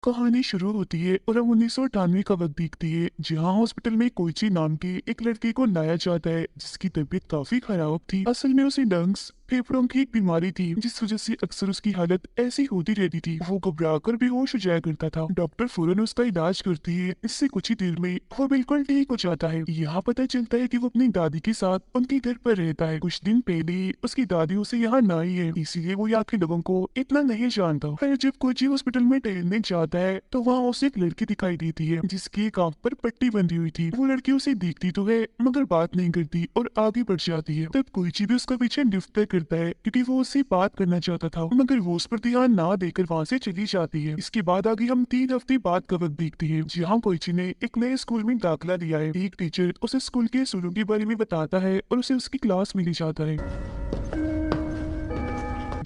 कहानी शुरू होती है और अब 1998 का वक्त दिखती है जहाँ हॉस्पिटल में कोइची नाम की एक लड़की को लाया जाता है जिसकी तबीयत काफी खराब थी। असल में उसे लंग्स फेफड़ों की एक बीमारी थी जिस वजह से अक्सर उसकी हालत ऐसी होती रहती थी। वो घबरा कर बेहोश हो जाया करता था। डॉक्टर फौरन उसका इलाज करती है। इससे कुछ ही देर में वो बिल्कुल ठीक हो जाता है। यहाँ पता चलता है कि वो अपनी दादी के साथ उनके घर पर रहता है। कुछ दिन पहले उसकी दादी उसे यहाँ न आई है, इसीलिए वो यहाँ के लोगों को इतना नहीं जानता। फिर जब कोची हॉस्पिटल में टहलने जाता है तो वहाँ उसे एक लड़की दिखाई देती है जिसकी एक आंख पर पट्टी बंधी हुई थी। वो लड़की उसे देखती तो है मगर बात नहीं करती और आगे बढ़ जाती है। तब कोची भी उसका पीछे लिफ्ट तय करता है क्योंकि वो उससे बात करना चाहता था, मगर वो उस पर ध्यान ना देकर वहाँ से चली जाती है। इसके बाद आगे हम 3 हफ्ते बाद का वक्त देखते हैं जहाँ कोची ने एक नए स्कूल में दाखिला लिया है। एक टीचर उसे स्कूल के असूलों के बारे में बताता है और उसे उसकी क्लास में ले जाता है।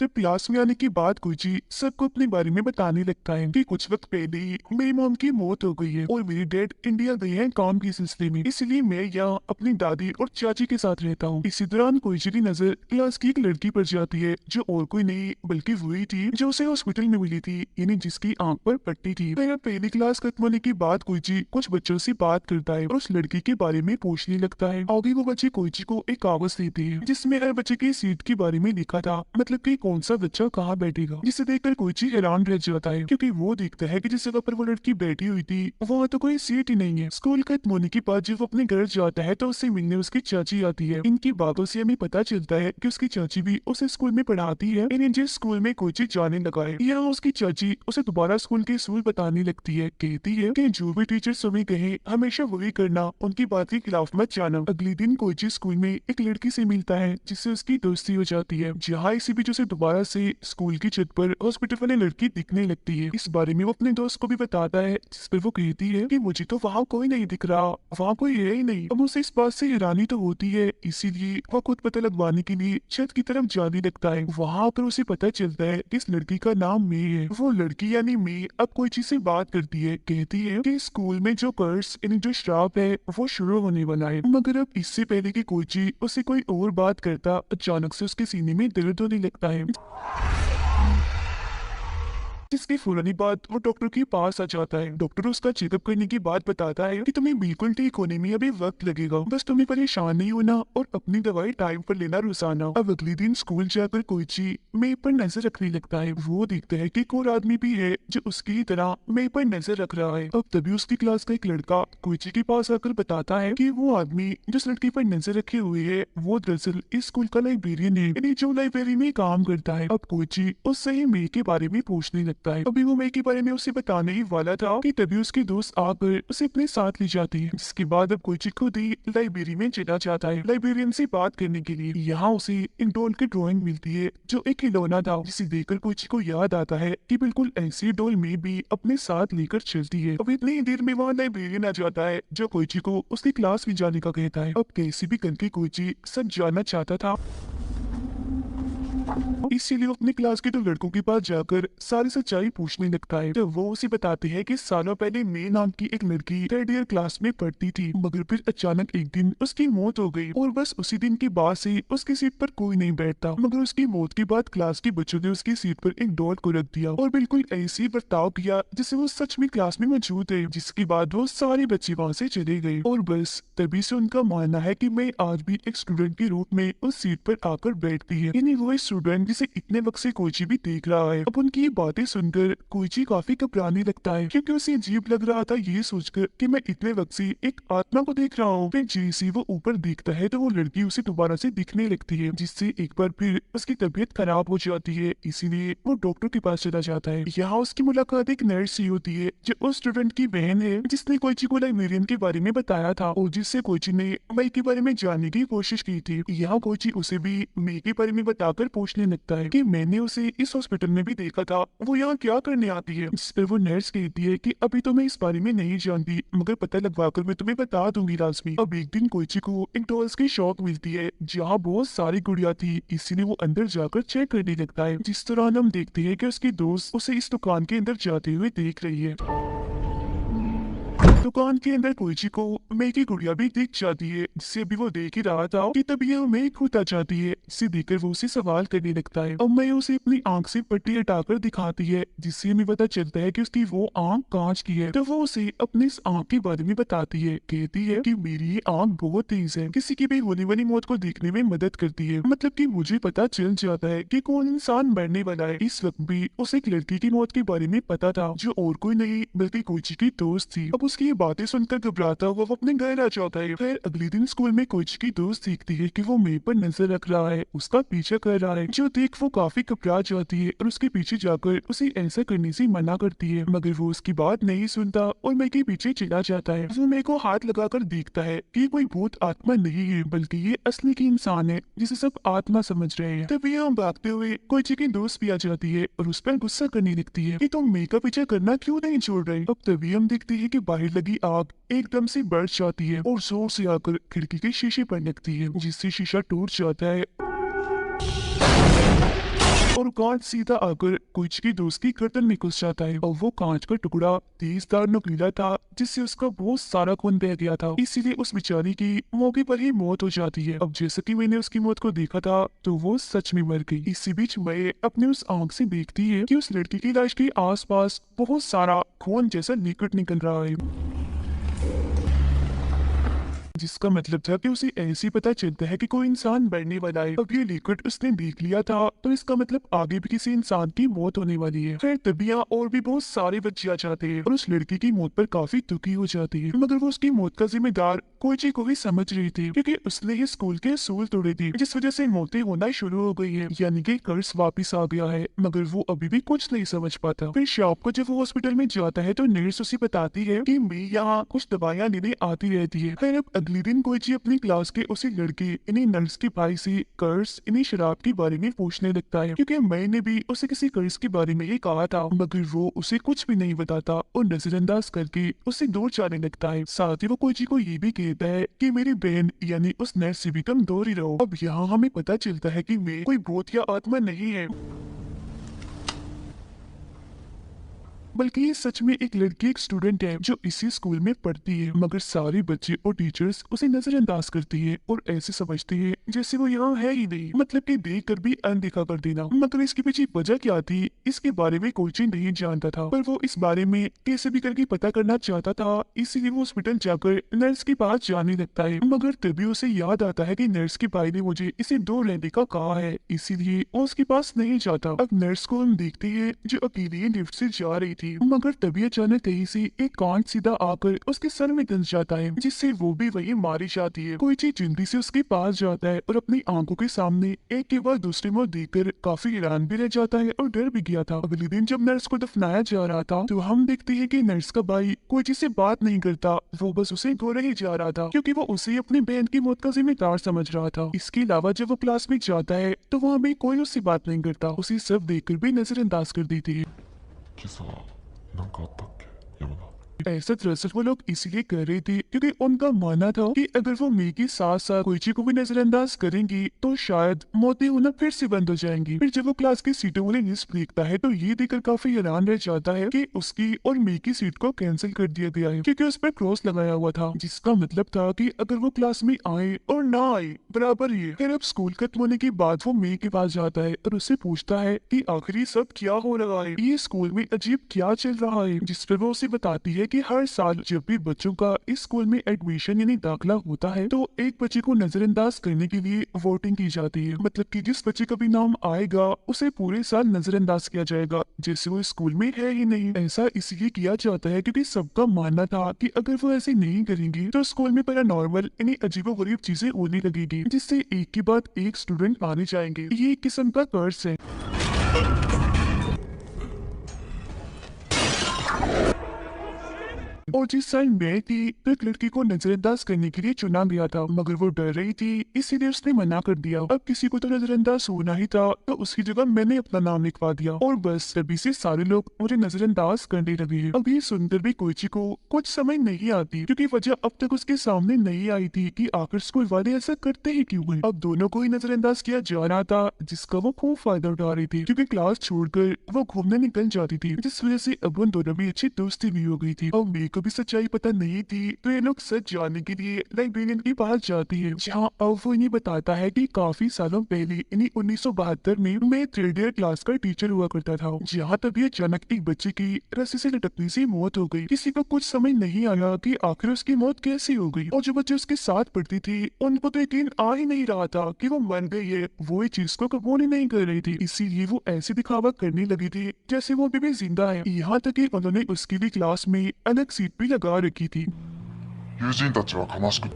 जब क्लास में आने के बाद कोची सबको अपने बारे में बताने लगता है कि कुछ वक्त पहले ही मेरी मॉम की मौत हो गई है और मेरे डैड इंडिया गए हैं काम के सिलसिले में, इसलिए मैं यहाँ अपनी दादी और चाची के साथ रहता हूँ। इसी दौरान कोची की नजर क्लास की एक लड़की पर जाती है जो और कोई नहीं बल्कि वही थी जो उसे हॉस्पिटल में मिली थी, यानी जिसकी आंख पर पट्टी थी। फिर पहली क्लास खत्म होने के बाद कोची कुछ बच्चों से बात करता है और उस लड़की के बारे में पूछने लगता है। आगे वो बच्चे कोची को एक कागज देते हैं जिसमें हर बच्चे की सीट के बारे में लिखा था, मतलब कि कौन सा बच्चा कहाँ बैठेगा। जिसे देखकर कोची हैरान रह जाता है क्योंकि वो देखता है कि जिस जगह पर वो लड़की बैठी हुई थी वहाँ तो कोई सीट ही नहीं है। स्कूल खत्म होने के बाद जब वो अपने घर जाता है तो उससे मिलने उसकी चाची आती है। इनकी बातों से हमें पता चलता है कि उसकी चाची भी उसे स्कूल में पढ़ाती है, यानी जिस स्कूल में कोची जाने लगा है। यहाँ उसकी चाची उसे दोबारा स्कूल के असूल बताने लगती है। कहती है कि जो भी टीचर तुम्हें कहे हमेशा वही करना, उनकी बात के खिलाफ मत जाना। अगले दिन कोची स्कूल में एक लड़की से मिलता है जिससे उसकी दोस्ती हो जाती है। जहाँ इसी बीच उसे दोबारा से स्कूल की छत पर हॉस्पिटल वाली लड़की दिखने लगती है। इस बारे में वो अपने दोस्त को भी बताता है जिस पर वो कहती है कि मुझे तो वहाँ कोई नहीं दिख रहा, वहाँ कोई है ही नहीं। अब उसे इस बात से हैरानी तो होती है, इसीलिए वो खुद पता लगवाने के लिए छत की तरफ जाने लगता है। वहाँ आकर उसे पता चलता है कि इस लड़की का नाम मे है। वो लड़की यानी मे अब कोई चीज से बात करती है। कहती है कि स्कूल में जो कर्स यानी जो श्राप है वो शुरू होने वाला है। मगर अब इससे पहले कि कोची उसे कोई और बात करता, अचानक से उसके सीने में दर्द होने लगता है। जिसके फौरन बाद वो डॉक्टर के पास आ जाता है। डॉक्टर उसका चेकअप करने की बात बताता है कि तुम्हें बिल्कुल ठीक होने में अभी वक्त लगेगा, बस तुम्हें परेशान नहीं होना और अपनी दवाई टाइम पर लेना रोजाना। अब अगले दिन स्कूल जाकर कोची मे पर नजर रखने लगता है। वो देखता है कि एक और आदमी भी है जो उसकी तरह मे पर नजर रख रहा है। अब तभी उसकी क्लास का एक लड़का कोची के पास आकर बताता है कि वो आदमी जिस लड़की पर नजर रखे हुए है वो दरअसल इस स्कूल का लाइब्रेरियन है, यानी जो लाइब्रेरी में काम करता है। अब कोची उससे ही मे के बारे में पूछने लगता है। अभी वो मे के बारे में उसे बताने ही वाला था कि तभी उसके दोस्त आकर उसे अपने साथ ले जाती है। जिसके बाद अब कोची खुद ही लाइब्रेरी में चला जाता है लाइब्रेरियन से बात करने के लिए। यहाँ उसे एक डॉल की ड्राइंग मिलती है जो एक खिलौना था, जिसे देखकर कोची को याद आता है कि बिल्कुल ऐसी डॉल में भी अपने साथ लेकर चलती है। अब इतनी देर में वहाँ लाइब्रेरियन आ जाता है जो कोची को उसकी क्लास में जाने का कहता है। अब कैसे भी करके कोची सब जानना चाहता था, इसीलिए वो अपनी क्लास के 2 लड़कों के पास जाकर सारी सच्चाई पूछने लगता है। तो वो उसे बताते हैं कि सालों पहले मे नाम की एक लड़की 3rd ईयर क्लास में पढ़ती थी, मगर फिर अचानक एक दिन उसकी मौत हो गई और बस उसी दिन के बाद से उसकी सीट पर कोई नहीं बैठता। मगर उसकी मौत के बाद क्लास के बच्चों ने उसकी सीट पर एक डॉल को रख दिया और बिल्कुल ऐसे ही बर्ताव किया जैसे वो सच में क्लास में मौजूद है। जिसके बाद वो सारे बच्चे वहाँ से चले गए और बस तभी से उनका मानना है कि मैं आज भी एक स्टूडेंट के रूप में उस सीट पर आकर बैठती है, यानी वो स्टूडेंट जिसे इतने वक्त से कोची भी देख रहा है। अब उनकी ये बातें सुनकर कोची काफी घबराने लगता है क्योंकि उसे अजीब लग रहा था ये सोचकर कि मैं इतने वक्त से एक आत्मा को देख रहा हूँ। फिर जैसे वो ऊपर देखता है तो वो लड़की उसे दोबारा से दिखने लगती है, जिससे एक बार फिर उसकी तबीयत खराब हो जाती है। इसीलिए वो डॉक्टर के पास चला जाता है। यहाँ उसकी मुलाकात एक नर्स से होती है जो उस स्टूडेंट की बहन है जिसने कोची को लाइब्रेरियन के बारे में बताया था और जिससे कोची ने मई के बारे में जानने की कोशिश की थी। यहाँ कोची उसे भी मई के बारे में बताकर पूछने लगता है कि मैंने उसे इस हॉस्पिटल में भी देखा था, वो यहाँ क्या करने आती है। जिस पर वो नर्स कहती है कि अभी तो मैं इस बारे में नहीं जानती, मगर पता लगवाकर मैं तुम्हें बता दूंगी लाजमी। अब एक दिन कोची को एक डॉल्स की शॉप मिलती है जहाँ बहुत सारी गुड़िया थी, इसीलिए वो अंदर जाकर चेक करने लगता है। जिस दौरान हम देखते हैं कि उसकी दोस्त उसे इस दुकान के अंदर जाते हुए देख रही है। दुकान के अंदर कोइची को मैं की गुड़िया भी दिख जाती है, जिसे अभी वो देख ही रहा था कि तभी यह मैं खुद आ जाती है, जिसे देखकर वो उसे सवाल करने लगता है। अब मैं उसे अपनी आंख से पट्टी हटाकर दिखाती है, जिससे हमें पता चलता है कि उसकी वो आंख कांच की है। तो वो उसे अपनी इस आंख के बारे में बताती है, कहती है कि मेरी ये आंख बहुत तेज है, किसी की भी होने वाली मौत को देखने में मदद करती है। मतलब कि मुझे पता चल जाता है कि कौन इंसान मरने वाला है। इस वक्त भी उसे एक लड़की की मौत के बारे में पता था, जो और कोई नहीं बल्कि कोइची की दोस्त थी। अब उसकी ये बातें सुनकर घबराता हुआ वो अपने घर आ जाता है। फिर अगले दिन स्कूल में कोइची की दोस्त देखती है कि वो मेरे पर नजर रख रहा है, उसका पीछा कर रहा है, जो देख वो काफी घबरा जाती है और उसके पीछे जाकर उसे ऐसा करने से मना करती है, मगर वो उसकी बात नहीं सुनता और मैं के पीछे चला जाता है। वो मेरे को हाथ लगाकर देखता है कि कोई भूत आत्मा नहीं है, बल्कि ये असली की इंसान है, जिसे सब आत्मा समझ रहे हैं। तभी हम भागते हुए कोइची की दोस्त भी आ जाती है और उस पर गुस्सा करने लगती है कि तुम मेरे का पीछा करना क्यों नहीं छोड़ रहे। अब तभी हम देखते हैं कि बाहर लगी आग एकदम से बढ़ जाती है और जोर से आकर खिड़की के शीशे पर लगती है, जिससे शीशा टूट जाता है और कांच सीधा आकर कोइची की दोस्त की गर्दन में घुस जाता है। और वो कांच का टुकड़ा तेजदार नुकीला था, जिससे उसका बहुत सारा खून बह गया था, इसीलिए उस बेचारी की मौके पर ही मौत हो जाती है। अब जैसे कि मैंने उसकी मौत को देखा था, तो वो सच में मर गई। इसी बीच मैं अपने उस आंख से देखती है कि उस लड़की की लाश के आसपास बहुत सारा खून जैसा लिक्विड निकल रहा है, जिसका मतलब था कि उसे ऐसे ही पता चलता है कि कोई इंसान मरने वाला है। अब ये लिक्विड उसने देख लिया था, तो इसका मतलब आगे भी किसी इंसान की मौत होने वाली है। फिर तभी और भी बहुत सारे बच्चे आ जाते हैं और उस लड़की की मौत पर काफी दुखी हो जाती है, मगर वो उसकी मौत का जिम्मेदार कोइची को ही समझ रही थी, क्योंकि उसने ही स्कूल के असूल तोड़े थे, जिस वजह से मौतें होना शुरू हो गई है, यानी कि कर्ज वापिस आ गया है। मगर वो अभी भी कुछ नहीं समझ पाता। फिर शाम को जब वो हॉस्पिटल में जाता है, तो नर्स उसे बताती है कि मैं यहाँ कुछ दवाइयाँ लेने आती रहती है। फिर अब अगले दिन कोइची अपनी क्लास के उसी लड़के इन्हीं नर्स के भाई से कर्ज इन्हीं शराब के बारे में पूछने लगता है, क्योंकि मैंने भी उसे किसी कर्ज के बारे में ही कहा था, मगर वो उसे कुछ भी नहीं बताता और नजरअंदाज करके उससे दूर जाने लगता है। साथ ही वो कोइची को ये भी कहता है कि मेरी बहन यानी उस नर्स से भी तुम दूर ही रहो। अब यहाँ हमें पता चलता है कि मैं कोई भूत या आत्मा नहीं है, बल्कि ये सच में एक लड़की एक स्टूडेंट है जो इसी स्कूल में पढ़ती है। मगर सारे बच्चे और टीचर्स उसे नजरअंदाज करती है और ऐसे समझती है जैसे वो यहाँ है ही नहीं, मतलब कि देख कर भी अनदेखा कर देना। मगर इसके पीछे वजह क्या थी, इसके बारे में कोई नहीं जानता था, पर वो इस बारे में कैसे भी करके पता करना चाहता था, इसीलिए वो हॉस्पिटल जाकर नर्स के पास जाने लगता है। मगर तभी उसे याद आता है कि नर्स के भाई ने मुझे इसे दूर रहने का कहा है, इसीलिए वो उसके पास नहीं जाता। अब नर्स को हम देखते हैं जो अकेली लिफ्ट से जा रही थी, मगर तभी अचानक कहीं से एक कांच सीधा आकर उसके सर में घुस जाता है, जिससे वो भी वही मारी जाती है। कोई चीज जल्दी से उसके पास जाता है और अपनी आंखों के सामने एक के बाद दूसरे में देखकर काफी हैरान भी रह जाता है और डर भी गया था। अगले दिन जब नर्स को दफनाया जा रहा था, तो हम देखते हैं कि नर्स का भाई कोई चीज से बात नहीं करता, वो बस उसे गोरे ही जा रहा था, क्योंकि वो उसे अपनी बहन की मौत का जिम्मेदार समझ रहा था। इसके अलावा जब वो क्लास में जाता है, तो वहाँ भी कोई उससे बात नहीं करता, उसे सब देखकर भी नजरअंदाज कर देती है। 今朝なんかあったっけ山田。 ऐसा दरअसल वो लोग इसीलिए कर रहे थे क्योंकि उनका मानना था कि अगर वो मी के साथ साथ कोइची को भी नजरअंदाज करेंगी, तो शायद मौतें होना फिर से बंद हो जाएंगी। फिर जब वो क्लास की सीटों वाली लिस्ट देखता है, तो ये देखकर काफी हैरान रह जाता है कि उसकी और मी की सीट को कैंसिल कर दिया गया है, क्योंकि उस पर क्रॉस लगाया हुआ था, जिसका मतलब था कि अगर वो क्लास में आए और ना आए बराबर ही है। फिर अब स्कूल खत्म होने के बाद वो मी के पास जाता है और उससे पूछता है कि आखिर ये सब क्या हो रहा है, ये स्कूल में अजीब क्या चल रहा है, जिस पर वो उसे बताती है कि हर साल जब भी बच्चों का इस स्कूल में एडमिशन यानी दाखिला होता है, तो एक बच्चे को नजरअंदाज करने के लिए वोटिंग की जाती है। मतलब कि जिस बच्चे का भी नाम आएगा उसे पूरे साल नजरअंदाज किया जाएगा, जैसे वो स्कूल में है ही नहीं। ऐसा इसलिए किया जाता है क्योंकि सबका मानना था कि अगर वो ऐसे नहीं करेंगी, तो स्कूल में पैरानॉर्मल यानी अजीबोगरीब चीजें होने लगेगी, जिससे एक के बाद एक स्टूडेंट मारे जाएंगे। ये एक किस्म का कर्ज है। और जिस साल मैं थी, तो एक लड़की को नजरअंदाज करने के लिए चुना गया था, मगर वो डर रही थी, इसीलिए उसने मना कर दिया। अब किसी को तो नजरअंदाज होना ही था, तो उसकी जगह मैंने अपना नाम लिखवा दिया और बस तभी से सारे लोग मुझे नजरअंदाज करने लगे। अब ये सुनकर भी कोइची को कुछ समझ नहीं आती, क्योंकि वजह अब तक उसके सामने नहीं आई थी कि आखिर स्कूल वाले ऐसा करते ही क्यों हैं। अब दोनों को ही नजरअंदाज किया जा रहा था, जिसका वो खूब फायदा उठा रही थी, क्योंकि क्लास छोड़कर वो घूमने निकल जाती थी, जिस वजह से अब उन दोनों में अच्छी दोस्ती भी हो गई थी। और मेरे को को भी सच्चाई पता नहीं थी, तो ये लोग सच जानने के लिए लाइब्रेरियन के पास जाती है, जहाँ अब वो इन्हें बताता है कि काफी सालों पहले इन्हीं 1972 में मैं 3rd ईयर क्लास का टीचर हुआ करता था, जहाँ तभी अचानक एक बच्चे की रस्सी से लटकने से मौत हो गई। किसी को कुछ समझ नहीं आया कि आखिर उसकी मौत कैसे हो गई, और जो बच्चे उसके साथ पढ़ती थी उनको तो यकीन आ ही नहीं रहा था कि वो मर गई है। वो इस चीज को कबूल ही नहीं कर रही थी, इसीलिए वो ऐसे दिखावा करने लगी थी जैसे वो अभी भी जिंदा है। यहाँ तक कि उन्होंने उसके लिए क्लास में अलग सीट भी लगा रखी थी। 友人たちは悲しく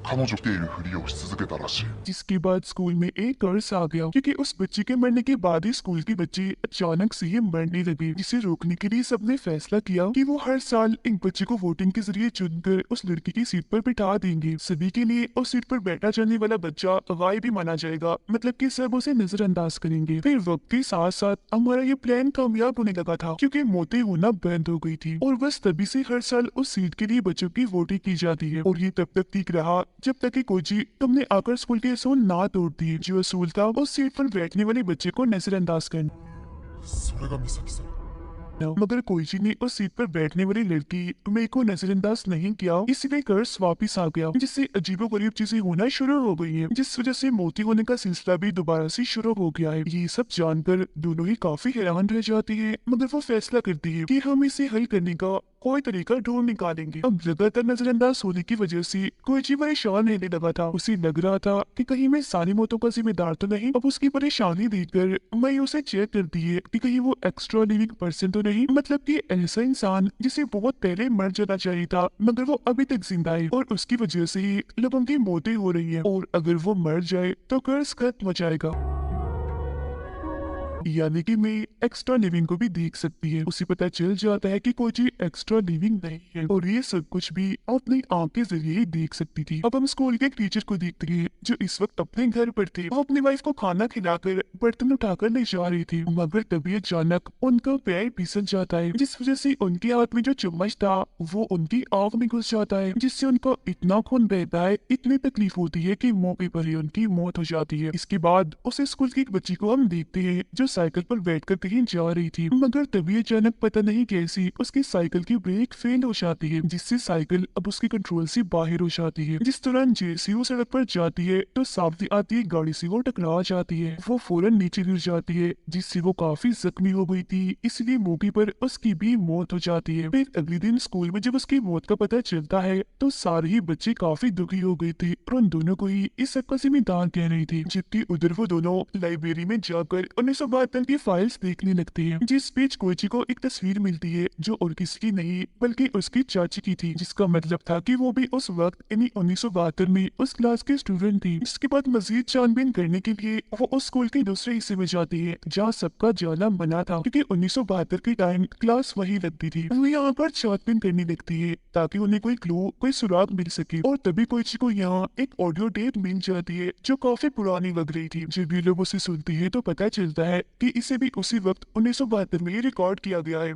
彼女っているふりをし続けたらしい。 जिसके बाद स्कूल में एक कर्ज आ गया, क्योंकि उस बच्चे के मरने के बाद ही स्कूल के बच्चे अचानक से ही मरने लगे, जिसे रोकने के लिए सबने फैसला किया कि वो हर साल एक बच्चे को वोटिंग के जरिए चुनकर उस लड़की की सीट पर बिठा देंगे। सभी के लिए उस सीट पर बैठा जाने वाला बच्चा गायब भी माना जाएगा, मतलब कि सब उसे नजरअंदाज करेंगे। फिर वक्त के साथ साथ हमारा ये प्लान कामयाब होने लगा था, क्योंकि मौतें होना बंद हो गई थी, और बस तभी से हर साल उस सीट के लिए बच्चों की वोटिंग की जाती है। और ये तब तक ठीक रहा जब तक कि कोची तुमने आकर स्कूल के असूल ना तोड़ दिए। जो असूल था उस सीट पर बैठने वाले बच्चे को नजरअंदाज करना। それが美咲さん。 मगर कोईची ने उस सीट पर बैठने वाली लड़की मेरे को नजरअंदाज नहीं किया, इसलिए कर्ज वापस आ गया, जिससे अजीबोगरीब चीजें होना शुरू हो गई है, जिस वजह से मोती होने का सिलसिला भी दोबारा से शुरू हो गया है। ये सब जानकर दोनों ही काफी हैरान रह जाती है, मगर वो फैसला करती है कि हम इसे हल करने का कोई तरीका ढूंढ निकालेंगे। अब लगातार नजरअंदाज होने की वजह से कोईची परेशान रहने लगा था। उसे लग रहा था कि कहीं मैं सारी मौतों का जिम्मेदार तो नहीं। अब उसकी परेशानी देखकर मैं उसे चेक करती है कि कहीं वो एक्स्ट्रा लिविंग पर्सन तो नहीं, मतलब कि ऐसा इंसान जिसे बहुत पहले मर जाना चाहिए था मगर वो अभी तक जिंदा है, और उसकी वजह से ही लोगों की मौतें हो रही है, और अगर वो मर जाए तो कर्ज खत्म हो जाएगा। यानी कि मैं एक्स्ट्रा लिविंग को भी देख सकती है। उसे पता चल जाता है कि कोई चीज एक्स्ट्रा लिविंग नहीं है, और ये सब कुछ भी अपनी आंख के जरिए ही देख सकती थी। अब हम स्कूल के एक टीचर को देखते हैं जो इस वक्त अपने घर पर थे। वो अपनी वाइफ को खाना खिलाकर बर्तन उठाकर ले जा रही थी, मगर तभी अचानक उनका पैर फिसल जाता है, जिस वजह से उनके हाथ में जो चम्मच था वो उनकी आंख में घुस जाता है, जिससे उनको इतना खून बहता है, इतनी तकलीफ होती है कि मौके पर ही उनकी मौत हो जाती है। इसके बाद उसे स्कूल की एक बच्ची को हम देखते हैं जो साइकिल पर बैठकर कहीं जा रही थी, मगर तभी अचानक पता नहीं कैसी उसकी साइकिल की ब्रेक फेल हो जाती है, जिससे साइकिल अब उसके कंट्रोल से बाहर हो जाती है। जिस दौरान जैसे वो सड़क पर जाती है तो सामने आती है गाड़ी से वो टकरा जाती है। वो फौरन नीचे गिर जाती है, जिससे वो काफी जख्मी हो गई थी, इसलिए मौके पर उसकी भी मौत हो जाती है। फिर अगले दिन स्कूल में जब उसकी मौत का पता चलता है तो सारे ही बच्चे काफी दुखी हो गए थे, और उन दोनों को ही इस सब का जिम्मेदार कह रही थी। जबकि उधर वो दोनों लाइब्रेरी में जाकर 1972 की फाइल्स देखने लगते हैं, जिस बीच कोची को एक तस्वीर मिलती है जो और किसी की नहीं बल्कि उसकी चाची की थी, जिसका मतलब था कि वो भी उस वक्त इन्हीं 1972 में उस क्लास की स्टूडेंट थी। इसके बाद मजीद छानबीन करने के लिए वो उस स्कूल के दूसरे हिस्से में जाती है जहाँ सबका जाना मना था, क्योंकि 1972 के टाइम क्लास वही लगती थी। वो यहाँ पर छानबीन करने लगती है ताकि उन्हें कोई क्लू, कोई सुराग मिल सके, और तभी कोची को यहाँ एक ऑडियो टेप मिल जाती है जो काफी पुरानी लग रही थी। जब ये लोग उसे सुनते हैं तो पता चलता है कि इसे भी उसी वक्त 1972 में रिकॉर्ड किया गया है।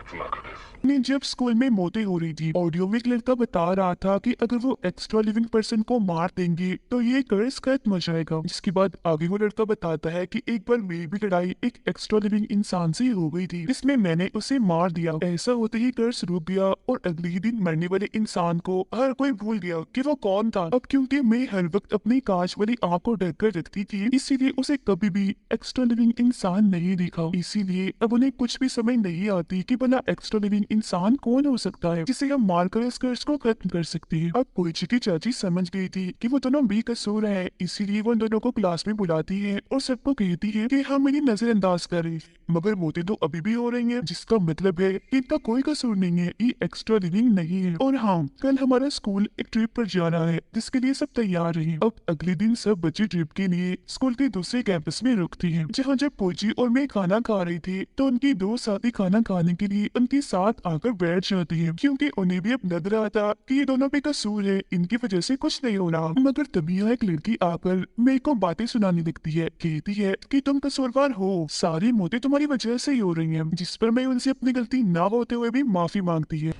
松中です。 ने जब स्कूल में मौतें हो रही थी, ऑडियो में एक लड़का बता रहा था कि अगर वो एक्स्ट्रा लिविंग पर्सन को मार देंगे तो ये कर्ज खत्म हो जाएगा। जिसके बाद आगे वो लड़का बताता है कि एक बार मेरी भी लड़ाई एक एक्स्ट्रा लिविंग इंसान से हो गई थी, जिसमें मैंने उसे मार दिया। ऐसा होते ही कर्ज रुक गया, और अगले ही दिन मरने वाले इंसान को हर कोई भूल गया कि वो कौन था। अब क्योंकि मैं हर वक्त अपनी कांच वाली आंख को ढक कर रखती थी, इसीलिए उसे कभी भी एक्स्ट्रा लिविंग इंसान नहीं दिखा। इसीलिए अब उन्हें कुछ भी समझ नहीं आती कि भला एक्स्ट्रा लिविंग इंसान कौन हो सकता है जिसे हम मारकर इस कर्ज को खत्म कर सकते हैं। अब कोची की चाची समझ गई थी कि वो दोनों बेकसूर हैं, इसीलिए वो दोनों को क्लास में बुलाती है और सबको कहती है कि हम इन्हें नजरअंदाज करें, मगर मौतें तो अभी भी हो रही हैं, जिसका मतलब है कि इनका कोई कसूर नहीं है, ये एक्स्ट्रा लिविंग नहीं है। और हाँ, कल हमारा स्कूल एक ट्रिप पर जाना है जिसके लिए सब तैयार रहे। अब अगले दिन सब बच्चे ट्रिप के लिए स्कूल के दूसरे कैंपस में रुकते हैं, जहाँ जब कोची और मैं खाना खा रही थी तो उनकी दो साथी खाना खाने के लिए उनके साथ आकर बैठ जाती है, क्योंकि उन्हें भी अब लग रहा था कि ये दोनों बेकसूर है, इनकी वजह से कुछ नहीं हो रहा। मगर तभी यहाँ एक लड़की आकर मेरे को बातें सुनाने लगती है, कहती है कि तुम कसूरवार हो, सारी मौतें तुम्हारी वजह से ही हो रही हैं, जिस पर मैं उनसे अपनी गलती ना होते हुए भी माफी मांगती है।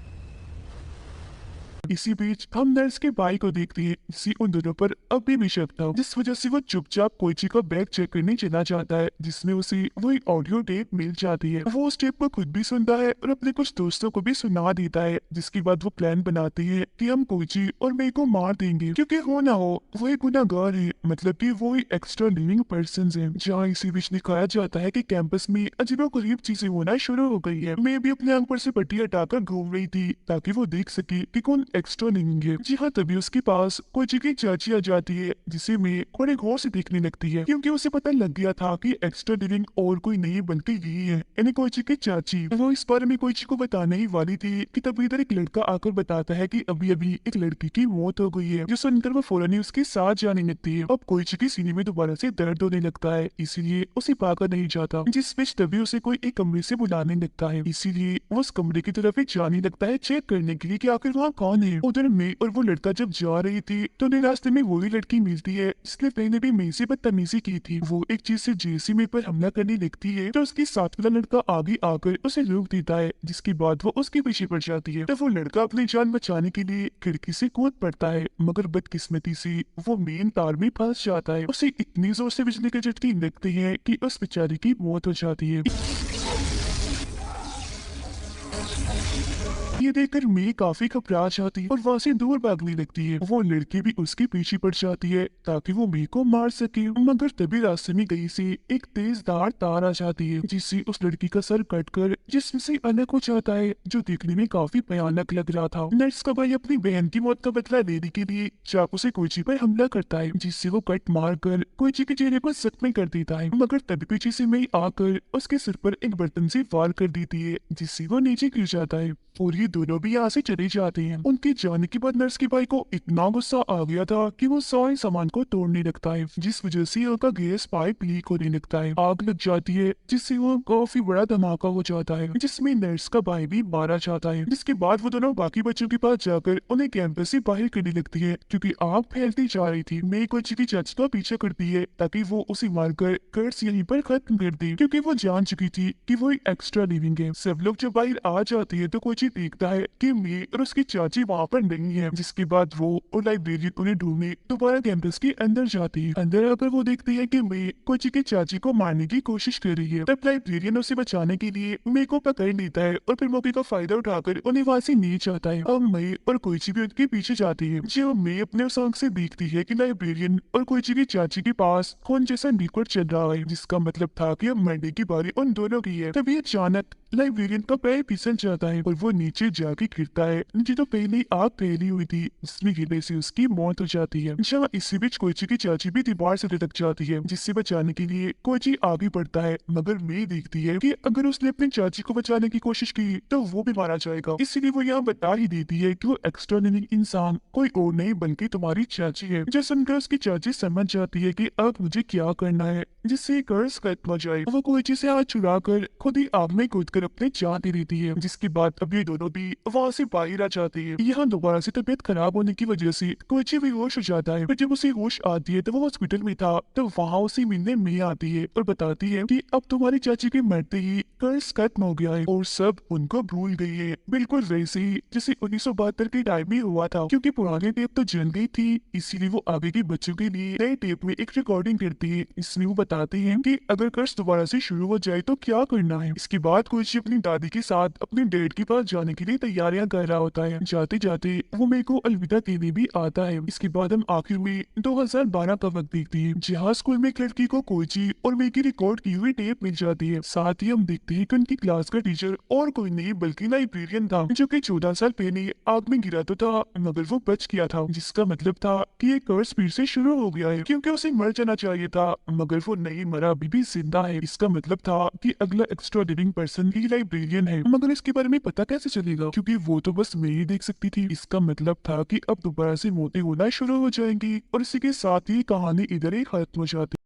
इसी बीच हम नर्स के भाई को देखते हैं जिससे उन दोनों पर अभी भी शक था, जिस वजह से वो चुपचाप कोइची का बैग चेक करने चला जाता है, जिसमें उसे वही ऑडियो टेप मिल जाती है। वो उस टेप को खुद भी सुनता है और अपने कुछ दोस्तों को भी सुना देता है, जिसके बाद वो प्लान बनाते हैं कि हम कोइची और मेई को मार देंगे, क्योंकि हो ना हो वो एक गुनाहगार है, मतलब कि वो एक एक्स्ट्रा लिविंग पर्सन है। जहाँ इसी बीच दिखाया जाता है कि कैंपस में अजीबोगरीब चीजें होना शुरू हो गई है। मैं भी अपने आंख पर से पट्टी हटाकर घूम रही थी ताकि वो देख सके कि कौन एक्स्ट्रा लिविंग है। जी हाँ, तभी उसके पास कोइची की चाची आ जाती है, जिसे मैं बड़े गौर से देखने लगती है, क्योंकि उसे पता लग गया था कि एक्स्ट्रा लिविंग और कोई नहीं बल्कि यही है, यानी कोइची की चाची। वो इस बारे में कोइची को बताने ही वाली थी कि तभी इधर एक लड़का आकर बताता है कि अभी अभी एक लड़की की मौत हो गई है, जो सुनकर वो फौरन ही उसके साथ जाने लगती है। अब कोइची की सीने में दोबारा से दर्द होने लगता है, इसीलिए उसे भागा नहीं जाता, जिस बीच तभी उसे कोई एक कमरे से बुलाने लगता है, इसीलिए वो उस कमरे की तरफ ही जाने लगता है चेक करने के लिए कि आखिर वहाँ कौन है। उधर मैं और वो लड़का जब जा रही थी तो उन्हें रास्ते में वही लड़की मिलती है जिसने पहले भी मैं से बदतमीजी की थी। वो एक चीज से जैसी मैं पर हमला करने लगती है तो उसके साथ वाला लड़का आगे आकर उसे रोक देता है, जिसके बाद वो उसके पीछे पड़ जाती है। तब वो लड़का अपनी जान बचाने के लिए खिड़की से कूद पड़ता है, मगर बदकिस्मती से वो मेन तार में फंस जाता है। उसे इतनी जोर से बिजली के झटके लगते हैं कि उस बेचारी की मौत हो जाती है। ये देखकर मैं काफी घबरा जाती है और वहाँ से दूर भागने लगती है। वो लड़की भी उसके पीछे पड़ जाती है ताकि वो मी को मार सके, मगर तभी रास्ते में गई से एक तेज धार तार आ जाती है, जिससे उस लड़की का सर कटकर जिस्म से अलग हो जाता है, जो देखने में काफी भयानक लग रहा था। नर्स का भाई अपनी बहन की मौत का बदला लेने के लिए चाकू से कोइची पर हमला करता है, जिससे वो कट मार कर कोइची के चेहरे पर जख्मी कर देता है, मगर तभी पीछे से मई आकर उसके सिर पर एक बर्तन से वार कर देती है, जिससे वो नीचे गिर जाता है और ये दोनों भी यहाँ से चले जाते हैं। उनके जाने के बाद नर्स के भाई को इतना गुस्सा आ गया था कि वो सारे सामान को तोड़ने लगता है, जिस वजह से उनका गैस पाइप लीक होने लगता है। आग लग जाती है जिससे वो काफी बड़ा धमाका हो जाता है, जिसमें नर्स का भाई भी मारा जाता है। जिसके बाद वो दोनों बाकी बच्चों के पास जाकर उन्हें कैंपस से बाहर करने लगती है, क्योंकि आग फैलती जा रही थी। मैं कोइची की चाची का पीछा करती है ताकि वो उसे मारकर कर्स यहीं पर खत्म कर दे, क्योंकि वो जान चुकी थी कि वो एक एक्स्ट्रा लिविंग है। सब लोग जब बाहर आ जाते हैं तो कोइची देखता है कि मैं और उसकी चाची वहाँ पर नहीं है, जिसके बाद वो और लाइब्रेरियन उन्हें ढूंढने दोबारा कैंपस के अंदर जाती है। अंदर आकर वो देखती है कि मैं कोइची की चाची को मारने की कोशिश कर रही है। तब लाइब्रेरियन उसे बचाने के लिए मैं को पकड़ लेता है और फिर मौके का फायदा उठाकर उन्हें वहाँ से नीचे जाता है। अब मैं और कोइची भी उनके पीछे जाती है। जब मैं अपने उस आंख से देखती है कि लाइब्रेरियन और कोइची की चाची के पास खून जैसा लिक्विड चल रहा है, जिसका मतलब था कि अब मरने की बारी उन दोनों की है। तभी अचानक लाइब्रेरियन का पैर फिसल जाता है और वो नीचे जाके गिरता है, नीचे तो पहले ही आग फैली हुई थी, जिसमें गिरने से उसकी मौत हो जाती है। जहाँ इसी बीच कोइची की चाची भी दीवार से लटक जाती है, जिससे बचाने के लिए कोइची आगे बढ़ता है, मगर मैं देखती है कि अगर उसने अपनी चाची को बचाने की कोशिश की तो वो भी मारा जाएगा, इसीलिए वो यहाँ बता ही देती है कि वो एक्स्ट्रा लिविंग इंसान कोई और नहीं बल्कि तुम्हारी चाची है। जो सुनकर उसकी चाची समझ जाती है कि अब मुझे क्या करना है जिससे कर्ज खत्म हो जाए। वो कोइची से हाथ छुड़ा कर खुद ही आग में कूद कर अपने जान दे देती है, जिसके बाद अब ये दोनों भी वहाँ से बाहर आ जाती है। यहाँ दोबारा से तबीयत खराब होने की वजह से कोइची बेहोश हो जाता है, पर जब उसे होश आती है तो वो हॉस्पिटल में था, तो वहाँ उसे मिलने में आती है और बताती है कि अब तुम्हारी चाची के मरते ही कर्ज खत्म हो गया है और सब उनको भूल गई है, बिल्कुल वैसे ही जैसे 1972 के टाइम में हुआ था, क्योंकि पुरानी टेप तो जल गई थी, इसीलिए वो आगे के बच्चों के लिए नए टेप में एक रिकॉर्डिंग करती है। इसमें वो बताते हैं कि अगर कर्ज दोबारा से शुरू हो जाए तो क्या करना है। इसके बाद कोइची अपनी दादी के साथ अपने डैड के पास जाने के लिए तैयारियां कर रहा होता है। जाते जाते वो मेरे को अलविदा कहने भी आता है। इसके बाद हम आखिर में 2012 का वक्त देखते हैं, जहाँ स्कूल में एक लड़की को कोइची और मेरे की रिकॉर्ड की हुई टेप मिल जाती है। साथ ही हम देखते हैं कि उनकी क्लास का टीचर और कोई नहीं बल्कि लाइब्रेरियन था, जो कि 14 साल पहले आग में गिरा तो था मगर वो बच गया था, जिसका मतलब था कि ये कर्ज फिर से शुरू हो गया है, क्योंकि उसे मर जाना चाहिए था मगर वो नहीं मरा, अभी भी जिंदा है। इसका मतलब था कि अगला एक्स्ट्रा लिविंग पर्सन ही लाइब्रेरियन है, मगर इसके बारे में पता कैसे चलेगा, क्योंकि वो तो बस मैं ही देख सकती थी। इसका मतलब था कि अब दोबारा से मौतें होना शुरू हो जाएंगी और इसी के साथ ही कहानी इधर ही खत्म हो जाती।